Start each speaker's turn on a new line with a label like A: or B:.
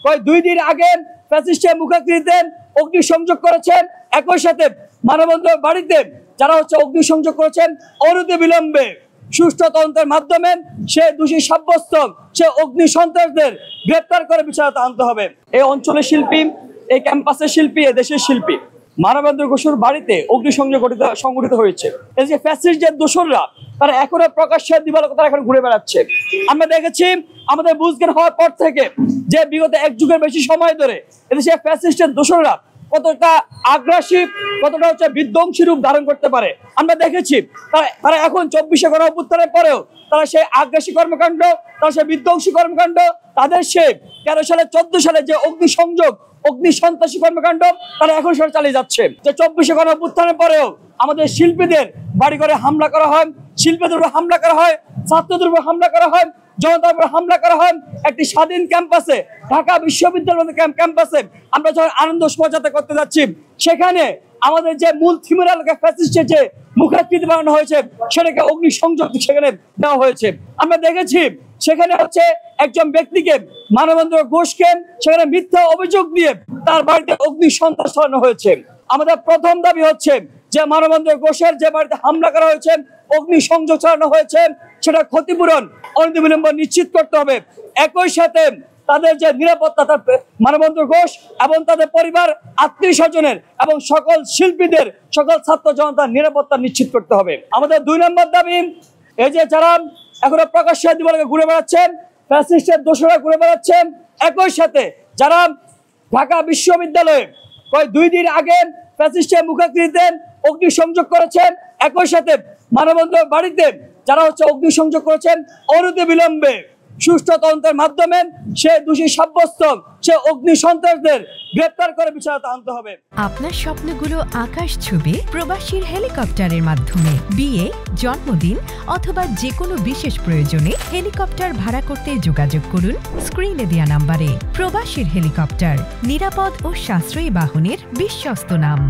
A: কয় 2 দিন আগে ফ্যাসিস্টের মুখাকৃতিতে অগ্নিসংযোগ করেছেন, একই সাথে মানববন্ধন বাড়িতে যারা অগ্নিসংযোগ করেছেন অনতি বিলম্বে সুষ্ঠু তদন্তের মাধ্যমে সে দোষী সাব্যস্ত সে অগ্নি সন্ত্রাসদের গ্রেপ্তার করে বিচারে আনতে হবে। এই অঞ্চলের শিল্পী, এই ক্যাম্পাসের শিল্পী, এই দেশের শিল্পী মানবেন্দ্র ঘোষের বাড়িতে অগ্নিসংযোগ সংঘটিত হয়েছে। এই যে ফ্যাসিস্ট যে দোসররা তারা এখনো প্রকাশ্যে দিবালোকতারা এখন ঘুরে বেড়াচ্ছে। আমরা দেখেছি আমাদের বুঝজ্ঞান হওয়ার পর থেকে যে বিগত 1 যুগের বেশি সময় ধরে এদেশে ফ্যাসিস্টের দোসররা কতটা আগ্রাসী, কতটা বিধ্বংসী রূপ ধারণ করতে পারে আমরা দেখেছি। তারা এখন 24শে গণঅভ্যুত্থানের পরেও তারা সেই আগ্রাসী কর্মকাণ্ড, তারা সেই বিধ্বংসী কর্মকাণ্ড, তাদের সে 13 সালে 14 সালে যে অগ্নিসংযোগ, অগ্নি সন্ত্রাসী কর্মকাণ্ড তারা এখন সেটা চালিয়ে যাচ্ছে। যে 24শে গণঅভ্যুত্থানের পরেও আমাদের শিল্পীদের বাড়ি ঘরে হামলা করা হয়, শিল্পীদের উপর হামলা করা হয়, ছাত্রদের উপর হামলা করা হয়, জনতার উপর হামলা করা হয়। একটি স্বাধীন ক্যাম্পাসে, ঢাকা বিশ্ববিদ্যালয়ের ক্যাম্পাসে আমরা যখন আনন্দ শোভাযাত্রা করতে যাচ্ছি, সেখানে আমাদের যে মূল থিমের এলাকায় ফ্যাসিস্টের যে মুখাকৃতি বানানো হয়েছে সেটাকে অগ্নিসংযোগ সেখানে দেওয়া হয়েছে। আমরা দেখেছি সেখানে একজন ব্যক্তিকে, মানবেন্দ্র ঘোষকে সেখানে মিথ্যা অভিযোগ দিয়ে তার বাড়িতে অগ্নি সন্ত্রাস চালানো হয়েছে। আমাদের প্রথম দাবি হচ্ছে যে মানবেন্দ্র ঘোষের যে বাড়িতে হামলা করা হয়েছে, অগ্নি সংযোগ চালানো হয়েছে, সেটা ক্ষতিপূরণ অনতিবিলম্বে নিশ্চিত করতে হবে। একই সাথে তাদের যে নিরাপত্তা, তার মানবেন্দ্র ঘোষ এবং তাদের পরিবার, আত্মীয় স্বজনের এবং সকল শিল্পীদের, সকল ছাত্র জনতার নিরাপত্তা নিশ্চিত করতে হবে। আমাদের 2 নম্বর দাবি, এই যে যারা এখনো প্রকাশ্যে দিবালোকে ঘুরে বেড়াচ্ছেন, ফ্যাসিস্টের দোসররা ঘুরে বেড়াচ্ছেন, একই সাথে যারা ঢাকা বিশ্ববিদ্যালয়ে 2 দিন আগে ফ্যাসিস্টের মুখাকৃতিতে অগ্নিসংযোগ করেছেন, একই সাথে মানববন্ধন বাড়িতে যারা অগ্নিসংযোগ করেছেন অনতি বিলম্বে সুষ্ঠু তদন্তের মাধ্যমে সে দোষী সাব্যস্ত সে অগ্নি সন্ত্রাসদের গ্রেপ্তার করে বিচারে আনতে হবে।
B: আপনার স্বপ্নগুলো আকাশ ছুবে প্রবাসীর হেলিকপ্টারের মাধ্যমে। বিয়ে, জন্মদিন অথবা যে কোনো বিশেষ প্রয়োজনে হেলিকপ্টার ভাড়া করতে যোগাযোগ করুন স্ক্রিনে দেয়া নাম্বারে। প্রবাসীর হেলিকপ্টার, নিরাপদ ও সাশ্রয়ী বাহনের বিশ্বস্ত নাম।